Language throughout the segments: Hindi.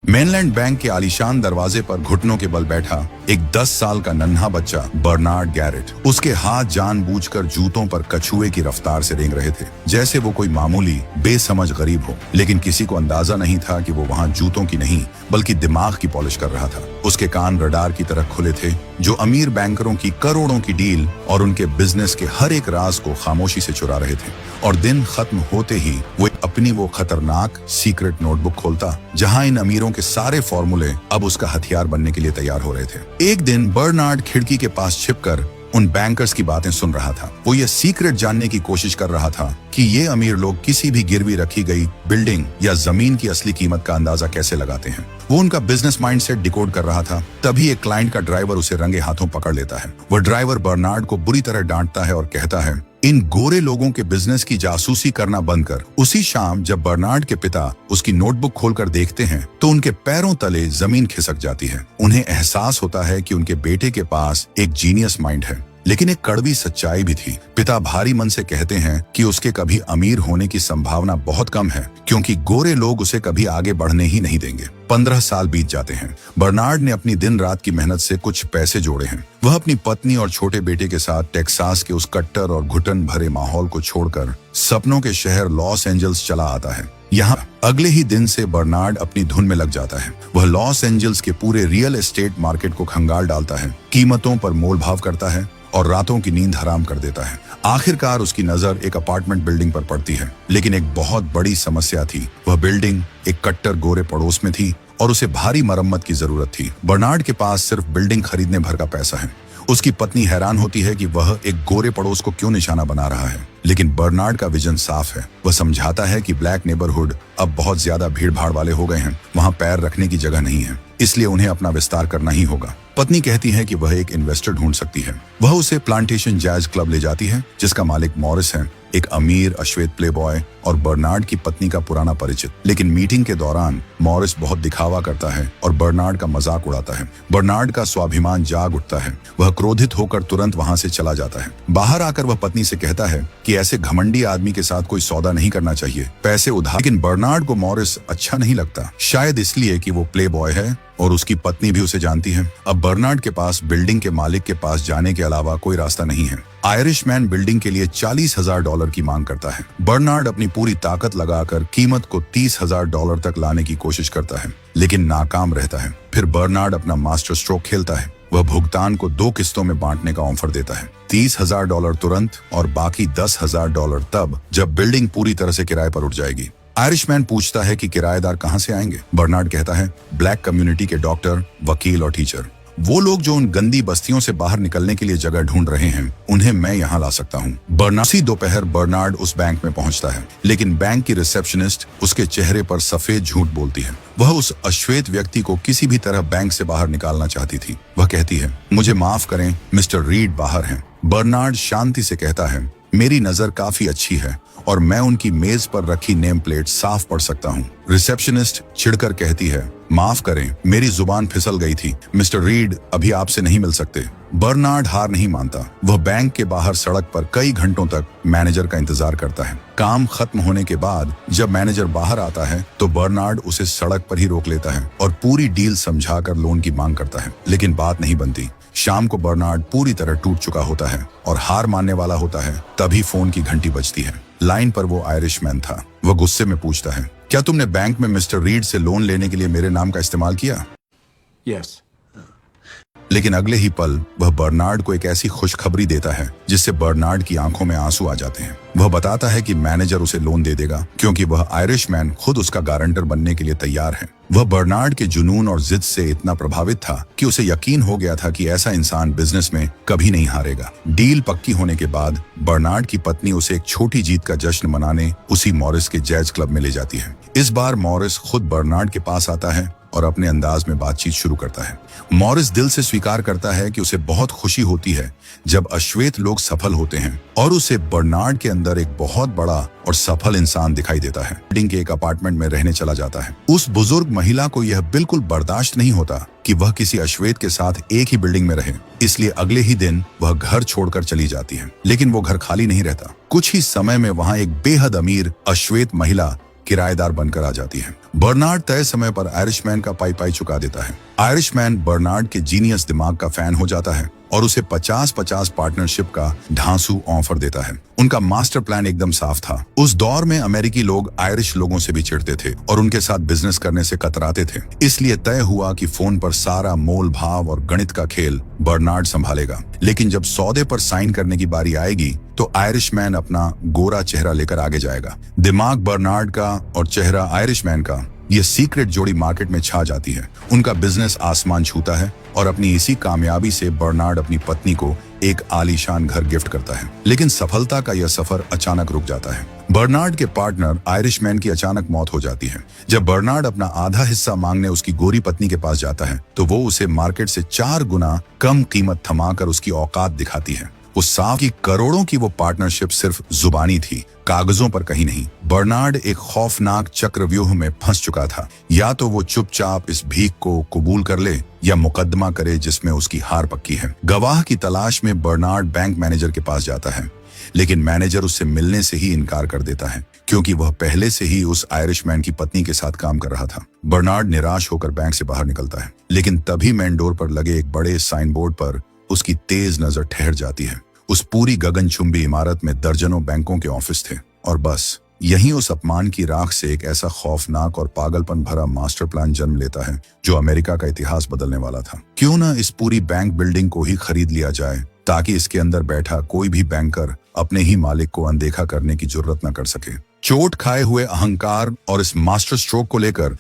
मेनलैंड बैंक के आलीशान दरवाजे पर घुटनों के बल बैठा एक 10 साल का नन्हा बच्चा बर्नार्ड गैरेट। उसके हाथ जानबूझकर जूतों पर कछुए की रफ्तार से रेंग रहे थे, जैसे वो कोई मामूली बेसमझ गरीब हो। लेकिन किसी को अंदाजा नहीं था कि वो वहां जूतों की नहीं बल्कि दिमाग की पॉलिश कर रहा था। उसके कान रडार की तरह खुले थे, जो अमीर बैंकरों की करोड़ों की डील और उनके बिजनेस के हर एक राज को खामोशी से चुरा रहे थे। और दिन खत्म होते ही वो अपनी वो खतरनाक सीक्रेट नोटबुक खोलता, जहां इन अमीरों के सारे फॉर्मूले अब उसका हथियार बनने के लिए तैयार हो रहे थे। एक दिन बर्नार्ड खिड़की के पास छिपकर उन बैंकर्स की बातें सुन रहा था। वो ये सीक्रेट जानने की कोशिश कर रहा था कि ये अमीर लोग किसी भी गिरवी रखी गई बिल्डिंग या जमीन की असली कीमत का अंदाजा कैसे लगाते हैं। वो उनका बिजनेस माइंडसेट डिकोड कर रहा था। तभी एक क्लाइंट का ड्राइवर उसे रंगे हाथों पकड़ लेता है। वह ड्राइवर बर्नार्ड को बुरी तरह डांटता है और कहता है, इन गोरे लोगों के बिजनेस की जासूसी करना बंद कर। उसी शाम जब बर्नार्ड के पिता उसकी नोटबुक खोलकर देखते हैं तो उनके पैरों तले जमीन खिसक जाती है। उन्हें एहसास होता है कि उनके बेटे के पास एक जीनियस माइंड है, लेकिन एक कड़वी सच्चाई भी थी। पिता भारी मन से कहते हैं कि उसके कभी अमीर होने की संभावना बहुत कम है, क्योंकि गोरे लोग उसे कभी आगे बढ़ने ही नहीं देंगे। 15 साल बीत जाते हैं। बर्नार्ड ने अपनी दिन रात की मेहनत से कुछ पैसे जोड़े हैं। वह अपनी पत्नी और छोटे बेटे के साथ टेक्सास के उस कट्टर और घुटन भरे माहौल को छोड़कर सपनों के शहर लॉस एंजल्स चला आता है। यहाँ अगले ही दिन से बर्नार्ड अपनी धुन में लग जाता है। वह लॉस एंजल्स के पूरे रियल एस्टेट मार्केट को खंगाल डालता है, कीमतों पर मोल भाव करता है और रातों की नींद हराम कर देता है। आखिरकार उसकी नजर एक अपार्टमेंट बिल्डिंग पर पड़ती है, लेकिन एक बहुत बड़ी समस्या थी। वह बिल्डिंग एक कट्टर गोरे पड़ोस में थी और उसे भारी मरम्मत की जरूरत थी। बर्नार्ड के पास सिर्फ बिल्डिंग खरीदने भर का पैसा है। उसकी पत्नी हैरान होती है कि वह एक गोरे पड़ोस को क्यों निशाना बना रहा है, लेकिन बर्नार्ड का विजन साफ है। वह समझाता है कि ब्लैक नेबरहुड अब बहुत ज्यादा भीड़ भाड़ वाले हो गए हैं, वहां पैर रखने की जगह नहीं है, इसलिए उन्हें अपना विस्तार करना ही होगा। पत्नी कहती है कि वह एक इन्वेस्टर ढूंढ सकती है। वह उसे प्लांटेशन जैज क्लब ले जाती है, जिसका मालिक मॉरिस है, एक अमीर अश्वेत प्लेबॉय और बर्नार्ड की पत्नी का पुराना परिचित। लेकिन मीटिंग के दौरान मॉरिस बहुत दिखावा करता है और बर्नार्ड का मजाक उड़ाता है। बर्नार्ड का स्वाभिमान जाग उठता है। वह क्रोधित होकर तुरंत वहां से चला जाता है। बाहर आकर वह पत्नी से कहता है कि ऐसे घमंडी आदमी के साथ कोई सौदा नहीं करना चाहिए, पैसे उधार। लेकिन बर्नार्ड को मॉरिस अच्छा नहीं लगता, शायद इसलिए कि वो प्लेबॉय है और उसकी पत्नी भी उसे जानती है। अब बर्नार्ड के पास बिल्डिंग के मालिक के पास जाने के अलावा कोई रास्ता नहीं है। आयरिशमैन बिल्डिंग के लिए $40,000 की मांग करता है। बर्नार्ड अपनी पूरी ताकत लगाकर कीमत को $30,000 तक लाने की कोशिश करता है, लेकिन नाकाम रहता है। फिर बर्नार्ड अपना मास्टर स्ट्रोक खेलता है। वह भुगतान को 2 किस्तों में बांटने का ऑफर देता है, $30,000 तुरंत और बाकी $10,000 तब जब बिल्डिंग पूरी तरह से किराए पर उठ जाएगी। आयरिशमैन पूछता है कि किराएदार कहां से आएंगे। बर्नार्ड कहता है, ब्लैक कम्युनिटी के डॉक्टर, वकील और टीचर, वो लोग जो उन गंदी बस्तियों से बाहर निकलने के लिए जगह ढूंढ रहे हैं, उन्हें मैं यहाँ ला सकता हूँ। बर्नार्ड दोपहर बर्नार्ड उस बैंक में पहुंचता है, लेकिन बैंक की रिसेप्शनिस्ट उसके चेहरे पर सफेद झूठ बोलती है। वह उस अश्वेत व्यक्ति को किसी भी तरह बैंक से बाहर निकालना चाहती थी। वह कहती है, मुझे माफ करें, मिस्टर रीड बाहर हैं। बर्नार्ड शांति से कहता है, मेरी नजर काफी अच्छी है और मैं उनकी मेज पर रखी नेम प्लेट साफ पढ़ सकता हूँ। रिसेप्शनिस्ट चिढ़कर कहती है, माफ करें, मेरी जुबान फिसल गई थी, मिस्टर रीड अभी आपसे नहीं मिल सकते। बर्नार्ड हार नहीं मानता। वह बैंक के बाहर सड़क पर कई घंटों तक मैनेजर का इंतजार करता है। काम खत्म होने के बाद जब मैनेजर बाहर आता है तो बर्नार्ड उसे सड़क पर ही रोक लेता है और पूरी डील समझाकर लोन की मांग करता है, लेकिन बात नहीं बनती। शाम को बर्नार्ड पूरी तरह टूट चुका होता है और हार मानने वाला होता है। तभी फोन की घंटी बजती है। लाइन पर वो आयरिशमैन था। वह गुस्से में पूछता है, क्या तुमने बैंक में मिस्टर रीड से लोन लेने के लिए मेरे नाम का इस्तेमाल किया? Yes. लेकिन अगले ही पल वह बर्नार्ड को एक ऐसी खुशखबरी देता है जिससे बर्नार्ड की आंखों में आंसू आ जाते हैं। वह बताता है कि मैनेजर उसे लोन दे देगा, क्योंकि वह आयरिशमैन खुद उसका गारंटर बनने के लिए तैयार है। वह बर्नार्ड के जुनून और जिद से इतना प्रभावित था कि उसे यकीन हो गया था कि ऐसा इंसान बिजनेस में कभी नहीं हारेगा। डील पक्की होने के बाद बर्नार्ड की पत्नी उसे एक छोटी जीत का जश्न मनाने उसी मॉरिस के जैज क्लब में ले जाती है। इस बार मॉरिस खुद बर्नार्ड के पास आता है और अपने अंदाज में बातचीत शुरू करता है। मॉरिस दिल से स्वीकार करता है कि उसे बहुत खुशी होती है जब अश्वेत लोग सफल होते हैं और उसे बर्नार्ड के अंदर एक बहुत बड़ा और सफल इंसान दिखाई देता है। बिल्डिंग के एक अपार्टमेंट में रहने चला जाता है। उस बुजुर्ग महिला को यह बिल्कुल बर्दाश्त नहीं होता कि वह किसी अश्वेत के साथ एक ही बिल्डिंग में रहे, इसलिए अगले ही दिन वह घर छोड़कर चली जाती है। लेकिन वो घर खाली नहीं रहता। कुछ ही समय में वहां एक बेहद अमीर अश्वेत महिला किराएदार बनकर आ जाती है। बर्नार्ड तय समय पर आयरिशमैन का पाई चुका देता है। आयरिशमैन बर्नार्ड के जीनियस दिमाग का फैन हो जाता है और उसे 50-50 पार्टनरशिप का ढांसू ऑफर देता है। उनका मास्टर प्लान एकदम साफ था। उस दौर में अमेरिकी लोग आयरिश लोगों से भी चिढ़ते थे और उनके साथ बिजनेस करने से कतराते थे। इसलिए तय हुआ कि फोन पर सारा मोल भाव और गणित का खेल बर्नार्ड संभालेगा। लेकिन जब सौदे पर साइन करने की बारी आएगी तो आयरिशमैन अपना गोरा चेहरा लेकर आगे जाएगा। दिमाग बर्नार्ड का और चेहरा आयरिशमैन का, ये सीक्रेट जोड़ी मार्केट में छा जाती है। उनका बिजनेस आसमान छूता है और अपनी इसी कामयाबी से बर्नार्ड अपनी पत्नी को एक आलीशान घर गिफ्ट करता है। लेकिन सफलता का यह सफर अचानक रुक जाता है। बर्नार्ड के पार्टनर आयरिशमैन की अचानक मौत हो जाती है। जब बर्नार्ड अपना आधा हिस्सा मांगने उसकी गोरी पत्नी के पास जाता है तो वो उसे मार्केट से 4 गुना कम कीमत थमाकर उसकी औकात दिखाती है। उस साफ की करोड़ों की वो पार्टनरशिप सिर्फ जुबानी थी, कागजों पर कहीं नहीं। बर्नार्ड एक खौफनाक चक्रव्यूह में फंस चुका था। या तो वो चुपचाप इस भीख को कबूल कर ले या मुकदमा करे जिसमें उसकी हार पक्की है। गवाह की तलाश में बर्नार्ड बैंक मैनेजर के पास जाता है, लेकिन मैनेजर उससे मिलने से ही इनकार कर देता है क्योंकि वह पहले से ही उस आयरिशमैन की पत्नी के साथ काम कर रहा था। बर्नार्ड निराश होकर बैंक से बाहर निकलता है, लेकिन तभी मेन डोर पर लगे एक बड़े साइन बोर्ड पर उसकी तेज नजर ठहर जाती है। उस पूरी गगनचुंबी इमारत में दर्जनों बैंकों के ऑफिस थे और बस यहीं उस अपमान की राख से एक ऐसा खौफनाक और पागलपन भरा मास्टर प्लान जन्म लेता है जो अमेरिका का इतिहास बदलने वाला था। क्यों न इस पूरी बैंक बिल्डिंग को ही खरीद लिया जाए ताकि इसके अंदर बैठा कोई भी बैंकर अपने ही मालिक को अनदेखा करने की जुर्रत न कर सके। चोट खाए हुए अहंकार और इस मास्टर स्ट्रोक को लेकर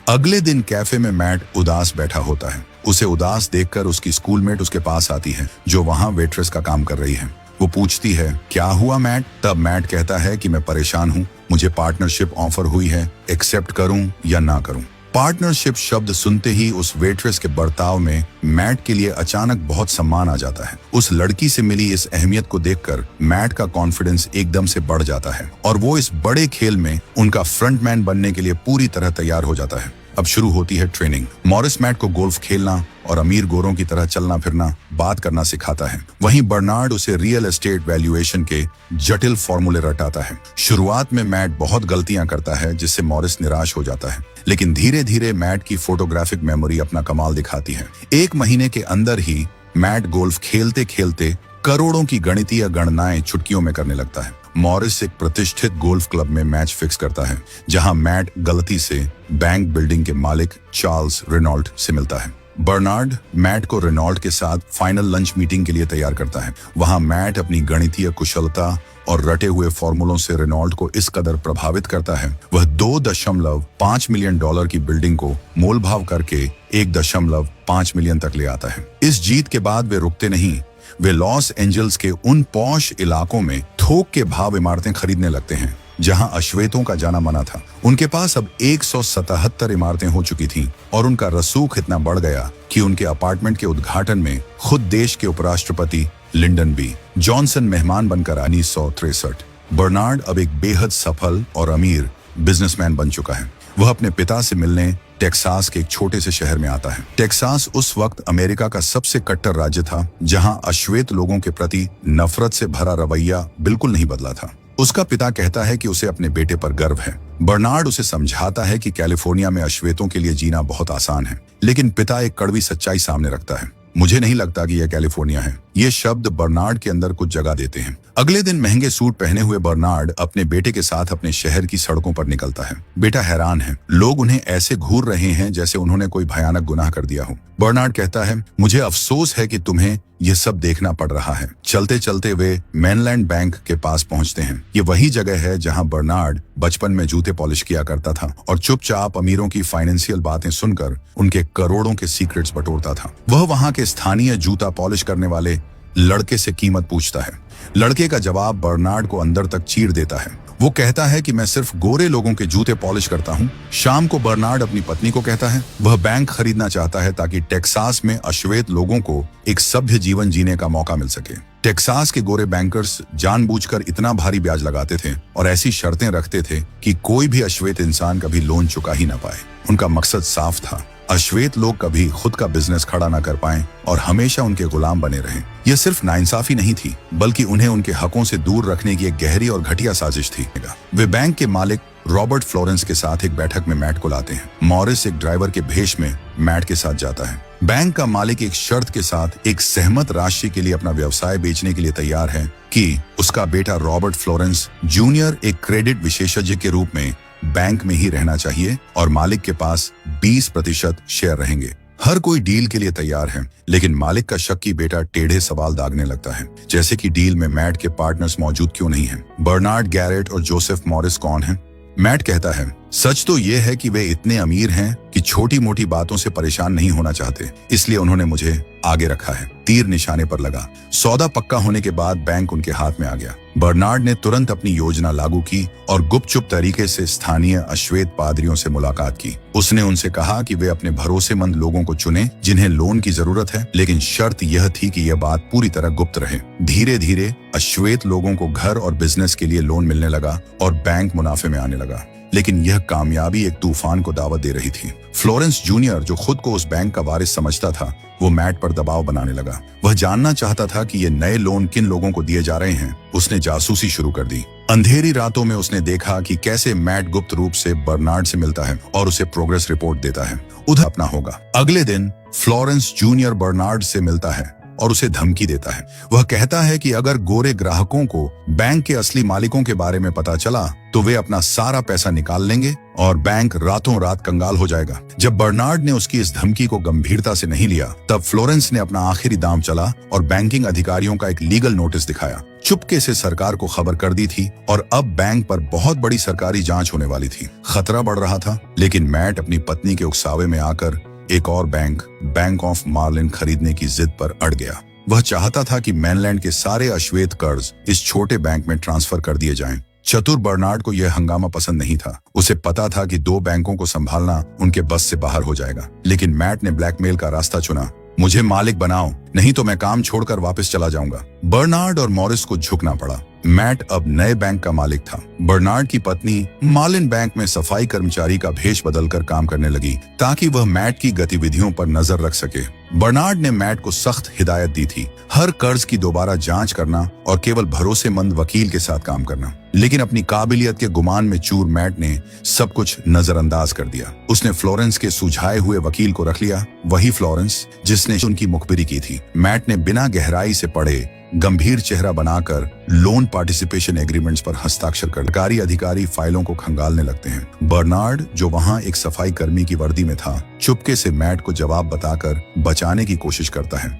अगले दिन कैफे में मैट उदास बैठा होता है। उसे उदास देखकर उसकी स्कूलमेट उसके पास आती है जो वहां वेट्रेस का काम कर रही है। वो पूछती है, क्या हुआ मैट? तब मैट कहता है कि मैं परेशान हूँ, मुझे पार्टनरशिप ऑफर हुई है, एक्सेप्ट करूं या ना करूं। पार्टनरशिप शब्द सुनते ही उस वेट्रेस के बर्ताव में मैट के लिए अचानक बहुत सम्मान आ जाता है। उस लड़की से मिली इस अहमियत को देखकर मैट का कॉन्फिडेंस एकदम से बढ़ जाता है और वो इस बड़े खेल में उनका फ्रंटमैन बनने के लिए पूरी तरह तैयार हो जाता है। अब शुरू होती है ट्रेनिंग। मॉरिस मैट को गोल्फ खेलना और अमीर गोरों की तरह चलना फिरना, बात करना सिखाता है। वहीं बर्नार्ड उसे रियल एस्टेट वैल्यूएशन के जटिल फॉर्मूले रटाता है। शुरुआत में मैट बहुत गलतियां करता है जिससे मॉरिस निराश हो जाता है, लेकिन धीरे धीरे मैट की फोटोग्राफिक मेमोरी अपना कमाल दिखाती है। 1 महीने के अंदर ही मैट गोल्फ खेलते खेलते करोड़ों की गणितीय गणनाएं चुटकियों में करने लगता है। मॉरिस एक प्रतिष्ठित गोल्फ क्लब में मैच फिक्स करता है जहां मैट गलती से बैंक बिल्डिंग के मालिक चार्ल्स रेनॉल्ट से मिलता है। बर्नार्ड मैट को रेनॉल्ट के साथ फाइनल लंच मीटिंग के लिए तैयार करता है। वहां मैट अपनी गणितीय कुशलता और रटे हुए फॉर्मूलों से रेनॉल्ट को इस कदर प्रभावित करता है, वह $2.5 मिलियन की बिल्डिंग को मोल भाव करके 1.5 मिलियन तक ले आता है। इस जीत के बाद वे रुकते नहीं, वे लॉस एंजल्स के उन पॉश इलाकों में थोक के भाव इमारतें खरीदने लगते हैं जहां अश्वेतों का जाना माना था। उनके पास अब 177 इमारतें हो चुकी थीं और उनका रसूख इतना बढ़ गया कि उनके अपार्टमेंट के उद्घाटन में खुद देश के उपराष्ट्रपति लिंडन बी जॉनसन मेहमान बनकर 1963। बर्नार्ड अब एक बेहद सफल और अमीर बिजनेसमैन बन चुका है। वह अपने पिता से मिलने टेक्सास के एक छोटे से शहर में आता है। टेक्सास उस वक्त अमेरिका का सबसे कट्टर राज्य था जहां अश्वेत लोगों के प्रति नफरत से भरा रवैया बिल्कुल नहीं बदला था। उसका पिता कहता है कि उसे अपने बेटे पर गर्व है। बर्नार्ड उसे समझाता है कि कैलिफोर्निया में अश्वेतों के लिए जीना बहुत आसान है, लेकिन पिता एक कड़वी सच्चाई सामने रखता है, मुझे नहीं लगता कि यह कैलिफोर्निया है। ये शब्द बर्नार्ड के अंदर कुछ जगह देते हैं। अगले दिन महंगे सूट पहने हुए बर्नार्ड अपने बेटे के साथ अपने शहर की सड़कों पर निकलता है। बेटा हैरान है, लोग उन्हें ऐसे घूर रहे हैं जैसे उन्होंने कोई भयानक गुनाह कर दिया हो। बर्नार्ड कहता है, मुझे अफसोस है कि तुम्हें ये सब देखना पड़ रहा है। चलते चलते वे मेनलैंड बैंक के पास पहुंचते हैं। ये वही जगह है जहां बर्नार्ड बचपन में जूते पॉलिश किया करता था और चुपचाप अमीरों की फाइनेंशियल बातें सुनकर उनके करोड़ों के सीक्रेट्स बटोरता था। वह वहां के स्थानीय जूता पॉलिश करने वाले लड़के से कीमत पूछता है। लड़के का जवाब बर्नार्ड को अंदर तक चीर देता है। वो कहता है कि मैं सिर्फ गोरे लोगों के जूते पॉलिश करता हूँ। शाम को बर्नार्ड अपनी पत्नी को कहता है वह बैंक खरीदना चाहता है ताकि टेक्सास में अश्वेत लोगों को एक सभ्य जीवन जीने का मौका मिल सके। टेक्सास के गोरे बैंकर्स जानबूझकर इतना भारी ब्याज लगाते थे और ऐसी शर्तें रखते थे कि कोई भी अश्वेत इंसान कभी लोन चुका ही ना पाए। उनका मकसद साफ था, अश्वेत लोग कभी खुद का बिजनेस खड़ा ना कर पाएं और हमेशा उनके गुलाम बने रहें। यह सिर्फ नाइंसाफी नहीं थी, बल्कि उन्हें उनके हकों से दूर रखने की एक गहरी और घटिया साजिश थी। वे बैंक के मालिक रॉबर्ट फ्लोरेंस के साथ एक बैठक में मैट को लाते हैं। मॉरिस एक ड्राइवर के भेष में मैट के साथ जाता है। बैंक का मालिक एक शर्त के साथ एक सहमत राशि के लिए अपना व्यवसाय बेचने के लिए तैयार है कि उसका बेटा रॉबर्ट फ्लोरेंस जूनियर एक क्रेडिट विशेषज्ञ के रूप में बैंक में ही रहना चाहिए और मालिक के पास 20% शेयर रहेंगे। हर कोई डील के लिए तैयार है, लेकिन मालिक का शक्की बेटा टेढ़े सवाल दागने लगता है, जैसे कि डील में मैट के पार्टनर्स मौजूद क्यों नहीं हैं? बर्नार्ड गैरेट और जोसेफ मॉरिस कौन हैं? मैट कहता है, सच तो ये है कि वे इतने अमीर हैं कि छोटी मोटी बातों से परेशान नहीं होना चाहते, इसलिए उन्होंने मुझे आगे रखा है। तीर निशाने पर लगा। सौदा पक्का होने के बाद बैंक उनके हाथ में आ गया। बर्नार्ड ने तुरंत अपनी योजना लागू की और गुपचुप तरीके से स्थानीय अश्वेत पादरियों से मुलाकात की। उसने उनसे कहा कि वे अपने भरोसेमंद लोगों को चुनें जिन्हें लोन की जरूरत है, लेकिन शर्त यह थी कि यह बात पूरी तरह गुप्त रहे। धीरे धीरे अश्वेत लोगों को घर और बिजनेस के लिए लोन मिलने लगा और बैंक मुनाफे में आने लगा, लेकिन यह कामयाबी एक तूफान को दावत दे रही थी। फ्लोरेंस जूनियर, जो खुद को उस बैंक का वारिस समझता था, वो मैट पर दबाव बनाने लगा। वह जानना चाहता था कि ये नए लोन किन लोगों को दिए जा रहे हैं। उसने जासूसी शुरू कर दी। अंधेरी रातों में उसने देखा कि कैसे मैट गुप्त रूप से बर्नार्ड से मिलता है और उसे प्रोग्रेस रिपोर्ट देता है। उधर अपना होगा। अगले दिन फ्लोरेंस जूनियर बर्नार्ड से मिलता है और उसे धमकी देता है। वह कहता है कि अगर गोरे ग्राहकों को बैंक के असली मालिकों के बारे में पता चला तो वे अपना सारा पैसा निकाल लेंगे और बैंक रातों रात कंगाल हो जाएगा। जब बर्नार्ड ने उसकी इस धमकी को गंभीरता से नहीं लिया, तब फ्लोरेंस ने अपना आखिरी दांव चला और बैंकिंग अधिकारियों का एक लीगल नोटिस दिखाया। चुपके से सरकार को खबर कर दी थी और अब बैंक पर बहुत बड़ी सरकारी जांच होने वाली थी। खतरा बढ़ रहा था, लेकिन मैट अपनी पत्नी के उकसावे में आकर एक और बैंक ऑफ मार्लिन खरीदने की जिद पर अड़ गया। वह चाहता था कि मेनलैंड के सारे अश्वेत कर्ज इस छोटे बैंक में ट्रांसफर कर दिए जाएं। चतुर बर्नार्ड को यह हंगामा पसंद नहीं था। उसे पता था कि 2 बैंकों को संभालना उनके बस से बाहर हो जाएगा, लेकिन मैट ने ब्लैकमेल का रास्ता चुना। मुझे मालिक बनाओ, नहीं तो मैं काम छोड़कर वापस चला जाऊंगा। बर्नार्ड और मॉरिस को झुकना पड़ा। मैट अब नए बैंक का मालिक था। बर्नार्ड की पत्नी मार्लिन बैंक में सफाई कर्मचारी का भेष बदलकर काम करने लगी ताकि वह मैट की गतिविधियों पर नजर रख सके। बर्नार्ड ने मैट को सख्त हिदायत दी थी, हर कर्ज की दोबारा जांच करना और केवल भरोसेमंद वकील के साथ काम करना। लेकिन अपनी काबिलियत के गुमान में चूर मैट ने सब कुछ नजरअंदाज कर दिया। उसने फ्लोरेंस के सुझाए हुए वकील को रख लिया, वही फ्लोरेंस जिसने उनकी मुखबिरी की थी। मैट ने बिना गहराई से पढ़े गंभीर चेहरा बनाकर लोन पार्टिसिपेशन एग्रीमेंट्स पर हस्ताक्षर कर सरकारी अधिकारी फाइलों को खंगालने लगते हैं। बर्नार्ड, जो वहां एक सफाई कर्मी की वर्दी में था, चुपके से मैट को जवाब बताकर बचाने की कोशिश करता है,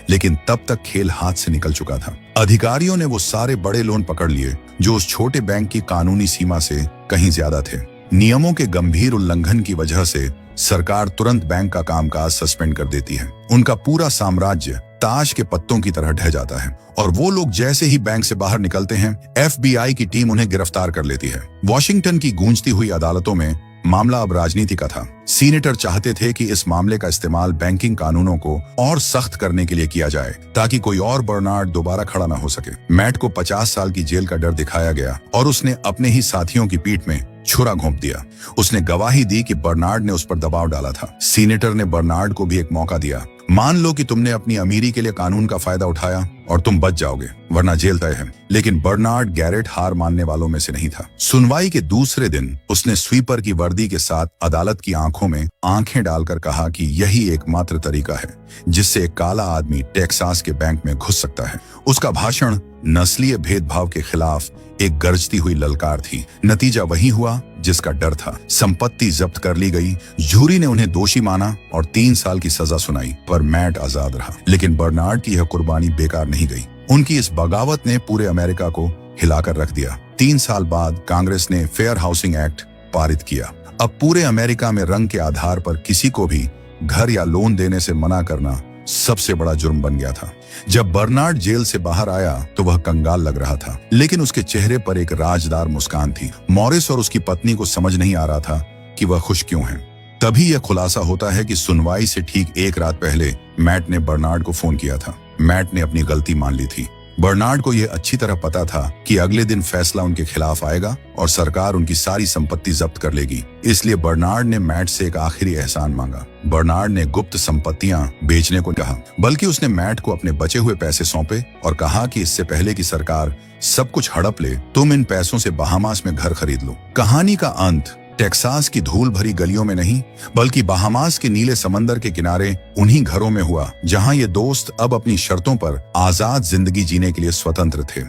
लेकिन तब तक खेल हाथ से निकल चुका था। अधिकारियों ने वो सारे बड़े लोन पकड़ लिए जो उस छोटे बैंक की कानूनी सीमा से कहीं ज्यादा थे। नियमों के गंभीर उल्लंघन की वजह से सरकार तुरंत बैंक का कामकाज सस्पेंड कर देती है। उनका पूरा साम्राज्य ताश के पत्तों की तरह ढह जाता है और वो लोग जैसे ही बैंक से बाहर निकलते हैं, FBI की टीम उन्हें गिरफ्तार कर लेती है। वॉशिंगटन की गूंजती हुई अदालतों में मामला अब राजनीति का था। सीनेटर चाहते थे कि इस मामले का इस्तेमाल बैंकिंग कानूनों को और सख्त करने के लिए किया जाए ताकि कोई और बर्नार्ड दोबारा खड़ा न हो सके। मैट को 50 साल की जेल का डर दिखाया गया और उसने अपने ही साथियों की पीठ में छुरा घोंप दिया। उसने गवाही दी कि बर्नार्ड ने उस पर दबाव डाला था। सीनेटर ने बर्नार्ड को भी एक मौका दिया। मान लो कि तुमने अपनी अमीरी के लिए कानून का फायदा उठाया और तुम बच जाओगे, वरना जेल तय है। लेकिन बर्नार्ड गैरेट हार मानने वालों में से नहीं था। सुनवाई के दूसरे दिन उसने स्वीपर की वर्दी के साथ अदालत की आंखों में आंखें डालकर कहा कि यही एकमात्र तरीका है जिससे एक काला आदमी टेक्सास के बैंक में घुस सकता है। उसका भाषण नस्लीय भेदभाव के खिलाफ एक गरजती हुई ललकार थी। नतीजा वही हुआ जिसका डर था। संपत्ति जब्त कर ली गई। जूरी ने उन्हें दोषी माना और 3 साल की सजा सुनाई, पर मैट आजाद रहा। लेकिन बर्नार्ड की यह कुर्बानी बेकार नहीं गई। उनकी इस बगावत ने पूरे अमेरिका को हिलाकर रख दिया। 3 साल बाद कांग्रेस ने फेयर हाउसिंग एक्ट पारित किया। अब पूरे अमेरिका में रंग के आधार पर किसी को भी घर या लोन देने से मना करना सबसे बड़ा जुर्म बन गया था। जब बर्नार्ड जेल से बाहर आया तो वह कंगाल लग रहा था, लेकिन उसके चेहरे पर एक राजदार मुस्कान थी। मॉरिस और उसकी पत्नी को समझ नहीं आ रहा था कि वह खुश क्यों हैं। तभी यह खुलासा होता है कि सुनवाई से ठीक 1 रात पहले मैट ने बर्नार्ड को फोन किया था। मैट ने अपनी गलती मान ली थी। बर्नार्ड को यह अच्छी तरह पता था कि अगले दिन फैसला उनके खिलाफ आएगा और सरकार उनकी सारी संपत्ति जब्त कर लेगी। इसलिए बर्नार्ड ने मैट से एक आखिरी एहसान मांगा। बर्नार्ड ने गुप्त संपत्तियां बेचने को कहा, बल्कि उसने मैट को अपने बचे हुए पैसे सौंपे और कहा कि इससे पहले कि सरकार सब कुछ हड़प ले, तुम इन पैसों से बहामास में घर खरीद लो। कहानी का अंत टेक्सास की धूल भरी गलियों में नहीं, बल्कि बहामास के नीले समंदर के किनारे उन्हीं घरों में हुआ जहां ये दोस्त अब अपनी शर्तों पर आजाद जिंदगी जीने के लिए स्वतंत्र थे।